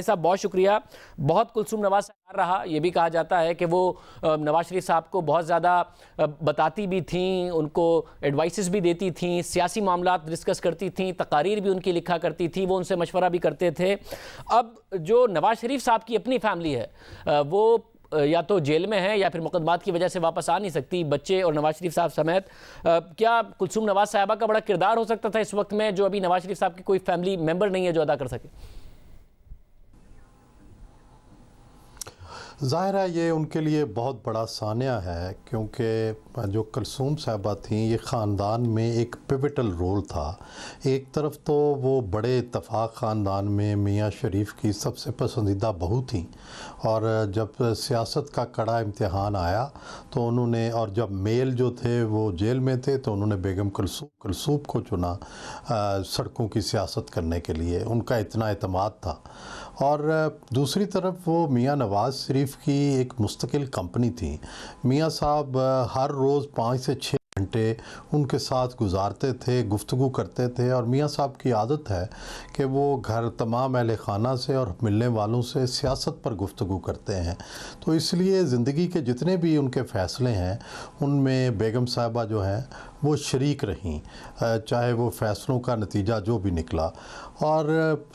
साहब बहुत शुक्रिया। बहुत कुलसूम नवाज सरकार रहा, ये भी कहा जाता है कि वो नवाज शरीफ साहब को बहुत ज़्यादा बताती भी थीं, उनको एडवाइसेस भी देती थीं, सियासी मामला डिस्कस करती थीं, तकारीर भी उनकी लिखा करती थी, वो उनसे मशवरा भी करते थे। अब जो नवाज शरीफ साहब की अपनी फैमिली है वो या तो जेल में है या फिर मुकदमात की वजह से वापस आ नहीं सकती, बच्चे और नवाज शरीफ साहब समेत। क्या कुलसूम नवाज साहबा का बड़ा किरदार हो सकता था इस वक्त में, जो अभी नवाज शरीफ साहब की कोई फैमिली मेम्बर नहीं है जो अदा कर सके? ज़ाहिर है ये उनके लिए बहुत बड़ा सानिया है, क्योंकि जो कुलसूम साहबा थी ये ख़ानदान में एक पिवटल रोल था। एक तरफ तो वो बड़े इत्तफ़ाक़ ख़ानदान में मियाँ शरीफ की सबसे पसंदीदा बहू थी, और जब सियासत का कड़ा इम्तिहान आया तो उन्होंने, और जब मेल जो थे वो जेल में थे, तो उन्होंने बेगम कुलसूम को चुना सड़कों की सियासत करने के लिए। उनका इतना एतमाद था। और दूसरी तरफ वो मियाँ नवाज़ शरीफ की एक मुस्तकिल कंपनी थी। मियाँ साहब हर रोज़ 5 से 6 घंटे उनके साथ गुजारते थे, गुफ्तगू करते थे। और मियाँ साहब की आदत है कि वो घर तमाम अहले खाना से और मिलने वालों से सियासत पर गुफ्तगू करते हैं। तो इसलिए ज़िंदगी के जितने भी उनके फ़ैसले हैं उनमें बेगम साहबा जो हैं वो शरीक रहीं, चाहे वो फ़ैसलों का नतीजा जो भी निकला। और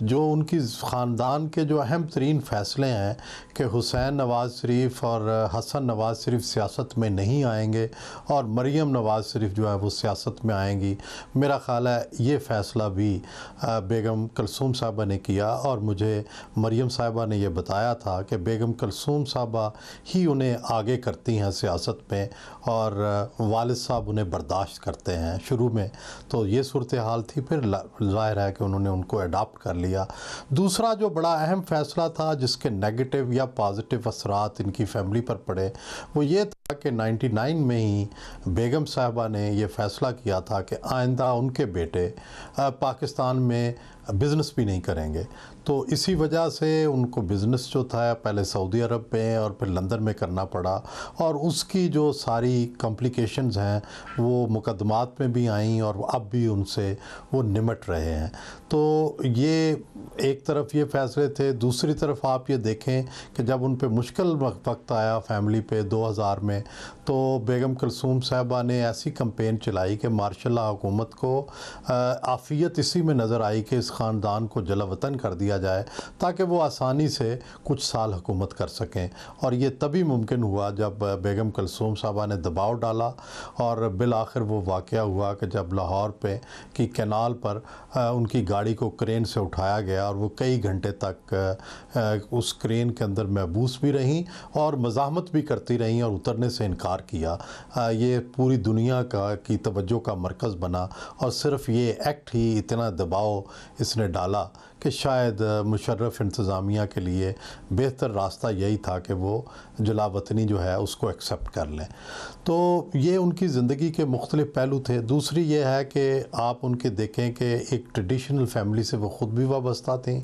जो उनकी ख़ानदान के जो अहम तरीन फ़ैसले हैं कि हुसैन नवाज़ शरीफ और हसन नवाज़ शरीफ सियासत में नहीं आएंगे और मरियम नवाज़ शरीफ जो है वो सियासत में आएंगी, मेरा ख़्याल है ये फ़ैसला भी बेगम कुलसूम साहबा ने किया। और मुझे मरियम साहबा ने ये बताया था कि बेगम कुलसूम साहबा ही उन्हें आगे करती हैं सियासत में, और वालिद साहब उन्हें बर्दाश्त करते हैं शुरू में। तो ये सूरत हाल थी, फिर ज़ाहिर है कि उन्होंने उनको अडॉप्ट कर लिया। दूसरा जो बड़ा अहम फ़ैसला था जिसके नेगेटिव या पॉजिटिव असरात इनकी फैमिली पर पड़े, वो ये था कि 99 में ही बेगम साहबा ने ये फ़ैसला किया था कि आइंदा उनके बेटे पाकिस्तान में बिज़नेस भी नहीं करेंगे। तो इसी वजह से उनको बिज़नेस जो था पहले सऊदी अरब में और फिर लंदन में करना पड़ा, और उसकी जो सारी कॉम्प्लिकेशंस हैं वो मुकदमात में भी आईं और अब भी उनसे वो निमट रहे हैं। तो ये एक तरफ ये फ़ैसले थे। दूसरी तरफ आप ये देखें कि जब उन पे मुश्किल वक्त आया फैमिली पे 2000 में, तो बेगम कुलसूम साहबा ने ऐसी कैंपेन चलाई कि मार्शल हुकूमत को आफ़ियत इसी में नज़र आई कि इस ख़ानदान को जला वतन कर दिया जाए ताकि वो आसानी से कुछ साल हुकूमत कर सकें। और ये तभी मुमकिन हुआ जब बेगम कुलसूम साहबा ने दबाव डाला, और बिल आखिर वो वाक़या हुआ कि जब लाहौर पे की कैनाल पर उनकी गाड़ी को क्रेन से उठाया गया, और वो कई घंटे तक उस क्रेन के अंदर महबूस भी रहीं और मज़ाहमत भी करती रहीं और उतरने से इनकार किया। ये पूरी दुनिया की तवज्जो का मरकज़ बना, और सिर्फ़ ये एक्ट ही इतना दबाव इसने डाला कि शायद मुशर्रफ इंतज़ामिया के लिए बेहतर रास्ता यही था कि वो जलावतनी जो है उसको एक्सेप्ट कर लें। तो ये उनकी ज़िंदगी के मुख्तलिफ़ पहलू थे। दूसरी ये है कि आप उनके देखें कि एक ट्रेडिशनल फैमिली से वो ख़ुद भी वाबस्ता थी,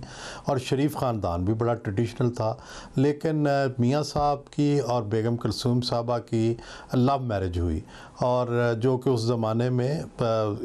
और शरीफ ख़ानदान भी बड़ा ट्रेडिशनल था। लेकिन मियाँ साहब की और बेगम कुलसूम साहबा की लव मैरिज हुई, और जो कि उस ज़माने में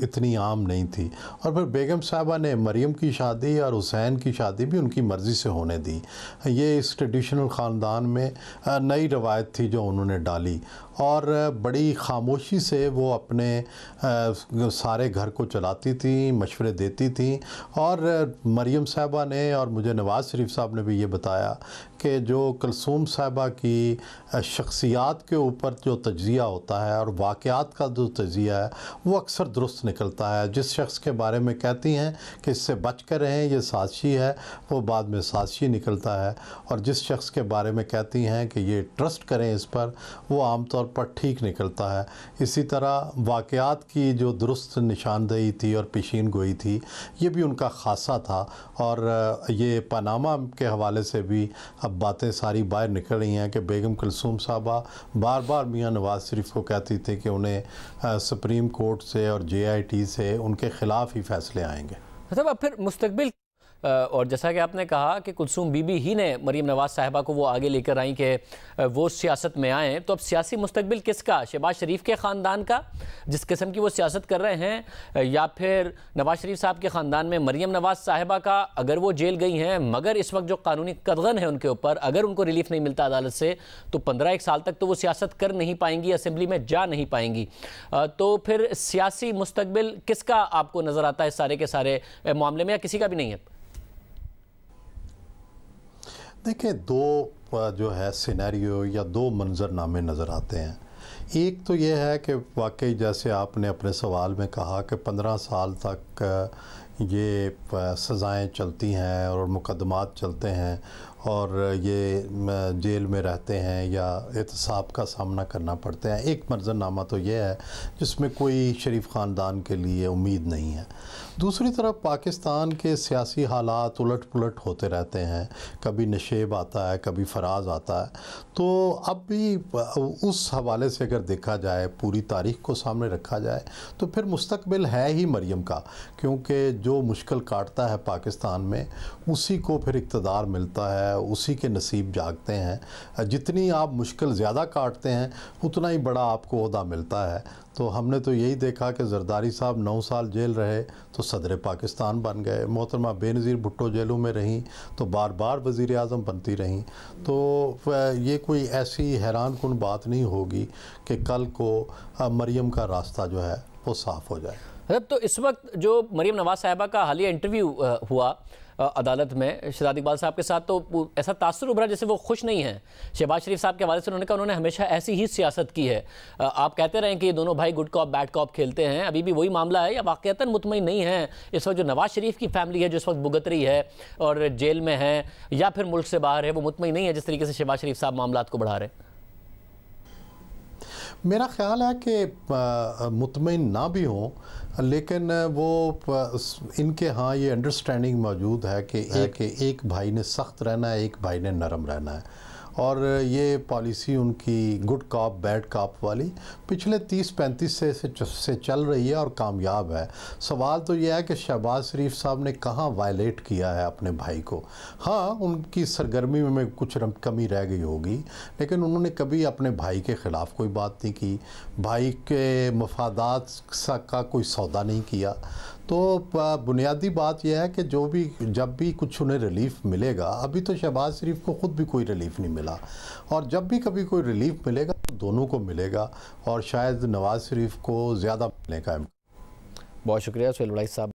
इतनी आम नहीं थी। और फिर बेगम साहबा ने मरियम की शादी और हुसैन की शादी भी उनकी मर्ज़ी से होने दी। ये इस ट्रेडिशनल ख़ानदान में नई रवायत थी जो उन्होंने डाली, और बड़ी ख़ामोशी से वो अपने सारे घर को चलाती थी, मशवरे देती थी। और मरियम साहबा ने, और मुझे नवाज़ शरीफ साहब ने भी ये बताया कि जो कुलसूम साहबा की शख्सियात के ऊपर जो तज्ज़िया होता है और वाक़यात का जो तज्ज़िया है वो अक्सर दुरुस्त निकलता है। जिस शख्स के बारे में कहती हैं कि इससे बच कर रहें, ये साज़िशी है, वो बाद में साज़िशी निकलता है। और जिस शख्स के बारे में कहती हैं कि ये ट्रस्ट करें इस पर, वो आमतौर पर ठीक निकलता है। इसी तरह वाक़यात की जो दुरुस्त निशानदेही थी और पेशीन गोई थी, ये भी उनका ख़ासा था। और ये पनामा के हवाले से भी अब बातें सारी बाहर निकल रही हैं कि बेगम कुलसूम साहबा बार बार मियाँ नवाज़ शरीफ को कहती थी कि उन्हें सुप्रीम कोर्ट से और JIT से उनके ख़िलाफ़ ही फ़ैसले आएंगे। मतलब अब फिर मुस्तकबिल और जैसा कि आपने कहा कि कुलसूम बीबी ही ने मरीम नवाज़ साहिबा को वो आगे लेकर आई कि वो सियासत में आएँ, तो अब सियासी मुस्तकबिल किसका? शहबाज शरीफ के ख़ानदान का, जिस किस्म की वो सियासत कर रहे हैं, या फिर नवाज़ शरीफ साहब के ख़ानदान में मरीम नवाज़ साहिबा का? अगर वो जेल गई हैं मगर इस वक्त जो कानूनी कदगन है उनके ऊपर, अगर उनको रिलीफ नहीं मिलता अदालत से, तो 15-1 साल तक तो वो सियासत कर नहीं पाएंगी, असेंबली में जा नहीं पाएंगी। तो फिर सियासी मुस्तकबिल किसका आपको नज़र आता है इस सारे के सारे मामले में, या किसी का भी नहीं है? देखिए, दो जो है सिनेरियो या दो मंजरनामे नज़र आते हैं। एक तो ये है कि वाकई जैसे आपने अपने सवाल में कहा कि 15 साल तक ये सज़ाएं चलती हैं और मुकदमात चलते हैं और ये जेल में रहते हैं या एहतसाब का सामना करना पड़ते हैं। एक मंजरनामा तो ये है जिसमें कोई शरीफ ख़ानदान के लिए उम्मीद नहीं है। दूसरी तरफ पाकिस्तान के सियासी हालात उलट पुलट होते रहते हैं, कभी नशेब आता है, कभी फराज आता है। तो अब भी उस हवाले से अगर देखा जाए, पूरी तारीख़ को सामने रखा जाए, तो फिर मुस्तकबिल है ही मरीम का, क्योंकि जो मुश्किल काटता है पाकिस्तान में उसी को फिर इक़्तिदार मिलता है, उसी के नसीब जागते हैं। जितनी आप मुश्किल ज़्यादा काटते हैं उतना ही बड़ा आपको ओहदा मिलता है। तो हमने तो यही देखा कि जरदारी साहब 9 साल जेल रहे तो सदर पाकिस्तान बन गए, मोहतरमा बेनज़ीर भुट्टो जेलों में रहीं तो बार बार वज़ीर आज़म बनती रहीं। तो ये कोई ऐसी हैरान कुन बात नहीं होगी कि कल को मरीम का रास्ता जो है वो साफ़ हो जाए। तो इस वक्त जो मरीम नवाज़ साहिबा का हालिया इंटरव्यू हुआ अदालत में शहजाद इकबाल साहब के साथ, तो ऐसा तासुर उभरा जैसे वो खुश नहीं हैं शहबाज शरीफ साहब के हवाले से। उन्होंने कहा उन्होंने हमेशा ऐसी ही सियासत की है। आप कहते रहें कि ये दोनों भाई गुड कॉप बैड कॉप खेलते हैं, अभी भी वही मामला है, या वाक़ईतन मुतमईन नहीं है इस वक्त जो नवाज़ शरीफ की फैमिली है जो इस वक्त भुगत रही है और जेल में है, या फिर मुल्क से बाहर है, वो मुतमईन नहीं है जिस तरीके से शहबाज शरीफ साहब मामला को बढ़ा रहे हैं? मेरा ख़्याल है कि मुतमईन ना भी हों, लेकिन वो इनके यहाँ ये अंडरस्टैंडिंग मौजूद है कि एक भाई ने सख्त रहना है, एक भाई ने नरम रहना है। और ये पॉलिसी उनकी गुड कॉप बैड कॉप वाली पिछले 30-35 से चल रही है और कामयाब है। सवाल तो ये है कि शहबाज शरीफ साहब ने कहाँ वायलेट किया है अपने भाई को। हाँ, उनकी सरगर्मी में कुछ कमी रह गई होगी, लेकिन उन्होंने कभी अपने भाई के ख़िलाफ़ कोई बात नहीं की, भाई के मफादात का कोई सौदा नहीं किया। तो बुनियादी बात यह है कि जब भी कुछ उन्हें रिलीफ मिलेगा, अभी तो शहबाज शरीफ को ख़ुद भी कोई रिलीफ नहीं मिला, और जब भी कभी कोई रिलीफ मिलेगा तो दोनों को मिलेगा, और शायद नवाज़ शरीफ को ज़्यादा मिलने का। बहुत शुक्रिया सुहेल वड़ाई साहब।